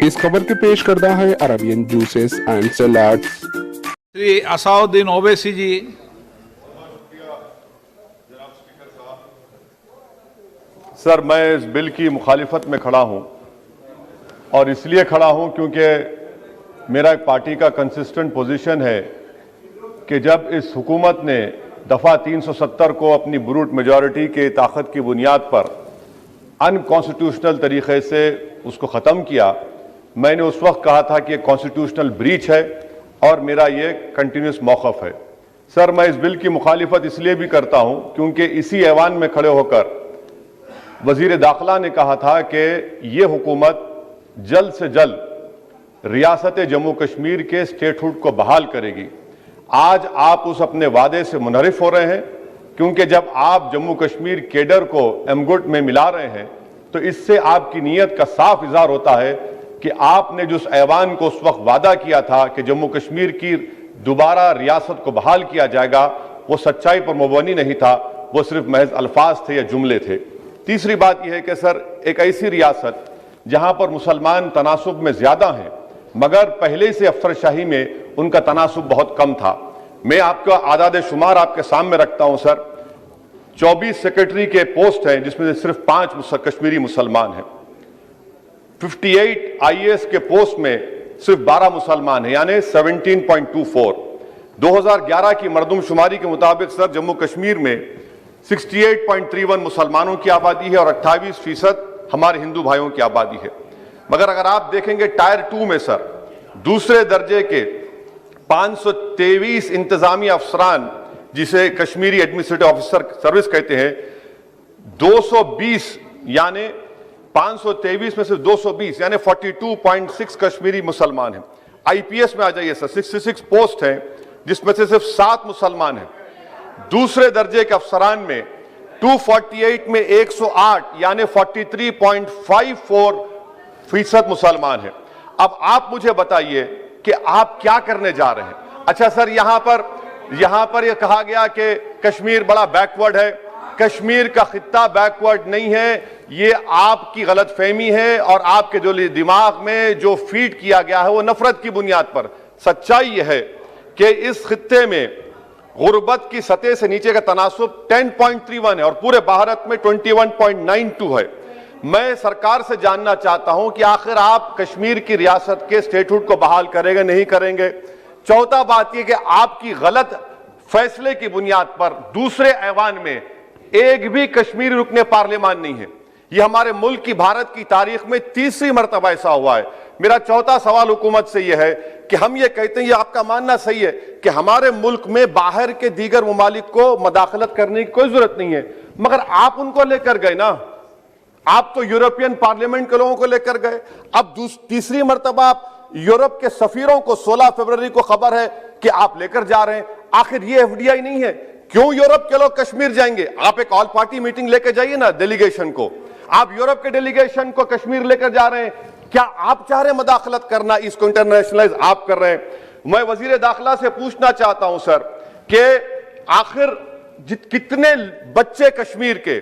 इस खबर के पेश करता है Arabian juices and salads. Shri Asaduddin Owaisi ji. Sir, मैं इस बिल की मुखालिफत में खड़ा हूं और इसलिए खड़ा हूं क्योंकि मेरा एक पार्टी का कंसिस्टेंट पोजीशन है कि जब इस हुकूमत ने दफ़ा 370 को अपनी ब्रूट मेजॉरिटी के ताकत की बुनियाद पर अनकॉन्स्टिट्यूशनल तरीके से उसको ख़त्म किया, मैंने उस वक्त कहा था कि कॉन्स्टिट्यूशनल ब्रीच है और मेरा ये कंटिन्यूस मौक़िफ़ है। सर, मैं इस बिल की मुखालिफत इसलिए भी करता हूं क्योंकि इसी ऐवान में खड़े होकर वज़ीर दाखिला ने कहा था कि ये हुकूमत जल्द से जल्द रियासत जम्मू कश्मीर के स्टेटहुड को बहाल करेगी। आज आप उस अपने वादे से मुनहरिफ हो रहे हैं क्योंकि जब आप जम्मू कश्मीर केडर को एमगुट में मिला रहे हैं तो इससे आपकी नीयत का साफ इज़हार होता है कि आपने जो उस ऐवान को उस वक्त वादा किया था कि जम्मू कश्मीर की दोबारा रियासत को बहाल किया जाएगा, वो सच्चाई पर मबनी नहीं था, वो सिर्फ महज अल्फाज थे या जुमले थे। तीसरी बात यह है कि सर, एक ऐसी रियासत जहां पर मुसलमान तनासुब में ज्यादा हैं मगर पहले से अफसरशाही में उनका तनासुब बहुत कम था। मैं आपका आदाद शुमार आपके सामने रखता हूं सर। 24 सेक्रेटरी के पोस्ट हैं जिसमें से सिर्फ 5 कश्मीरी मुसलमान हैं। 58 IAS के पोस्ट में सिर्फ 12 मुसलमान हैं, यानी 17.24। 2011 की मरदमशुमारी के मुताबिक सर जम्मू कश्मीर में 68.31 मुसलमानों की आबादी है और 28% हमारे हिंदू भाइयों की आबादी है। मगर अगर आप देखेंगे टायर 2 में सर दूसरे दर्जे के 523 इंतजामी अफसरान, जिसे कश्मीरी एडमिनिस्ट्रेटिव ऑफिसर सर्विस कहते हैं, 220 यानी 523 में सिर्फ 220 यानी 42.6 कश्मीरी मुसलमान हैं। IPS में आ जाइए सर, 66 पोस्ट हैं जिसमें से सिर्फ 7 मुसलमान हैं। दूसरे दर्जे के अफसरान में 248 में 108 यानी 43.54% मुसलमान हैं। अब आप मुझे बताइए कि आप क्या करने जा रहे हैं। अच्छा सर, यहां पर यह कहा गया कि कश्मीर बड़ा बैकवर्ड है। कश्मीर का खित्ता बैकवर्ड नहीं है, ये आपकी गलतफहमी है और आपके जो दिमाग में जो फीड किया गया है वो नफरत की बुनियाद पर। सच्चाई यह है कि इस खित्ते में गुर्बत की सतह से नीचे का तनासुब 10.31 है और पूरे भारत में 21.92 है। मैं सरकार से जानना चाहता हूं कि आखिर आप कश्मीर की रियासत के स्टेटहुड को बहाल करेंगे नहीं करेंगे। चौथा बात यह कि आपकी गलत फैसले की बुनियाद पर दूसरे ऐवान में एक भी कश्मीरी रुकने पार्लियामान नहीं है। यह हमारे मुल्क की, भारत की तारीख में तीसरी मरतबा ऐसा हुआ है। मेरा चौथा सवाल हुकूमत से यह है कि हम ये कहते हैं, ये आपका मानना सही है कि हमारे मुल्क में बाहर के दीगर ममालिक को मदाखलत करने की कोई जरूरत नहीं है, मगर आप उनको लेकर गए ना। आप तो यूरोपियन पार्लियामेंट के लोगों को लेकर गए। अब तीसरी मरतबा आप यूरोप के सफीरों को 16 फरवरी को खबर है कि आप लेकर जा रहे हैं। आखिर ये FDI नहीं है, क्यों यूरोप के लोग कश्मीर जाएंगे? आप एक ऑल पार्टी मीटिंग लेकर जाइए ना डेलीगेशन को। आप यूरोप के डेलीगेशन को कश्मीर लेकर जा रहे हैं, क्या आप चाह रहे हैं मदाखलत करना? इसको इंटरनेशनलाइज आप कर रहे हैं। मैं वजीर दाखिला से पूछना चाहता हूं सर कि आखिर कितने बच्चे कश्मीर के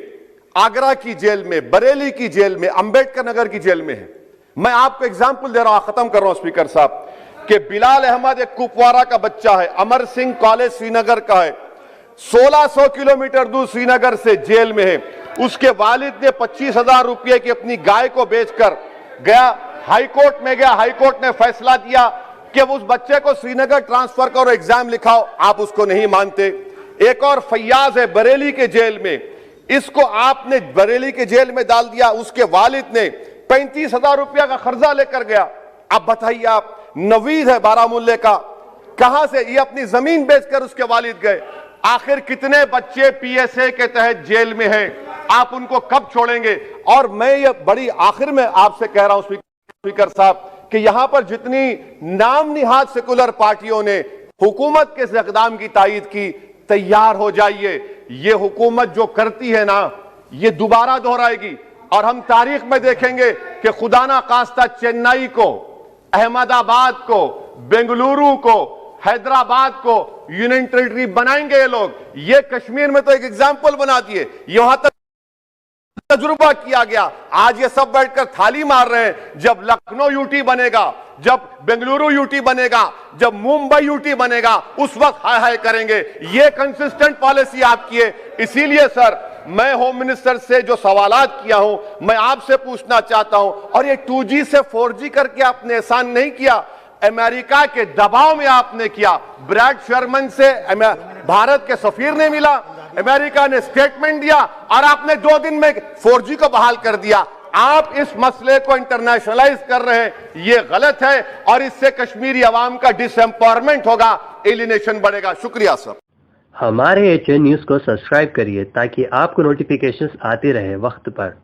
आगरा की जेल में, बरेली की जेल में, अंबेडकर नगर की जेल में हैं? मैं आपको एग्जाम्पल दे रहा हूं, खत्म कर रहा हूं स्पीकर साहब, कि बिलाल अहमद एक कुपवारा का बच्चा है, अमर सिंह कॉलेज श्रीनगर का है, 1600 किलोमीटर दूर श्रीनगर से जेल में है। उसके वालिद ने 25,000 रुपये की अपनी गाय को बेचकर गया, हाईकोर्ट में गया, हाईकोर्ट ने फैसला दिया कि उस बच्चे को श्रीनगर ट्रांसफर करो, एग्जाम लिखाओ। आप उसको नहीं मानते। एक और फैयाज है बरेली के जेल में, इसको आपने बरेली के जेल में डाल दिया। उसके वालिद ने 35,000 रुपया का कर्जा लेकर गया। अब बताइए आप, नवीद है बारामुल्ले का, कहां से ये अपनी जमीन बेचकर उसके वालिद गए। आखिर कितने बच्चे PSA के तहत जेल में हैं? आप उनको कब छोड़ेंगे? और मैं ये बड़ी आखिर में आपसे कह रहा हूं स्पीकर साहब कि यहां पर जितनी नाम निहाद सेकुलर पार्टियों ने हुकूमत के इस इक़दाम की तायीद की, तैयार हो जाइए। ये हुकूमत जो करती है ना, ये दोबारा दोहराएगी और हम तारीख में देखेंगे कि खुदा ना खास्ता चेन्नई को, अहमदाबाद को, बेंगलुरु को, हैदराबाद को यूनियन टेरिटरी बनाएंगे ये लोग। ये कश्मीर में तो एक एग्जाम्पल बना दिए। यहां तक तजुर्बा किया गया। आज ये सब बैठकर थाली मार रहे हैं। जब लखनऊ यूटी बनेगा, जब बेंगलुरु यूटी बनेगा, जब मुंबई यूटी बनेगा, उस वक्त हाय हाय करेंगे। ये कंसिस्टेंट पॉलिसी आपकी है। इसीलिए सर, मैं होम मिनिस्टर से जो सवालात किया हूं, मैं आपसे पूछना चाहता हूं, और ये 2G से 4G करके आपने एहसान नहीं किया, अमेरिका के दबाव में आपने किया। ब्रैड शर्मन से भारत के सफीर ने मिला, अमेरिका ने स्टेटमेंट दिया, और आपने 2 दिन में 4G को बहाल कर दिया। आप इस मसले को इंटरनेशनलाइज कर रहे हैं, ये गलत है, और इससे कश्मीरी अवाम का डिसएम्पावरमेंट होगा, एलिनेशन बढ़ेगा। शुक्रिया सर। हमारे HN न्यूज़ को सब्सक्राइब करिए ताकि आपको नोटिफिकेशंस आते रहे वक्त पर।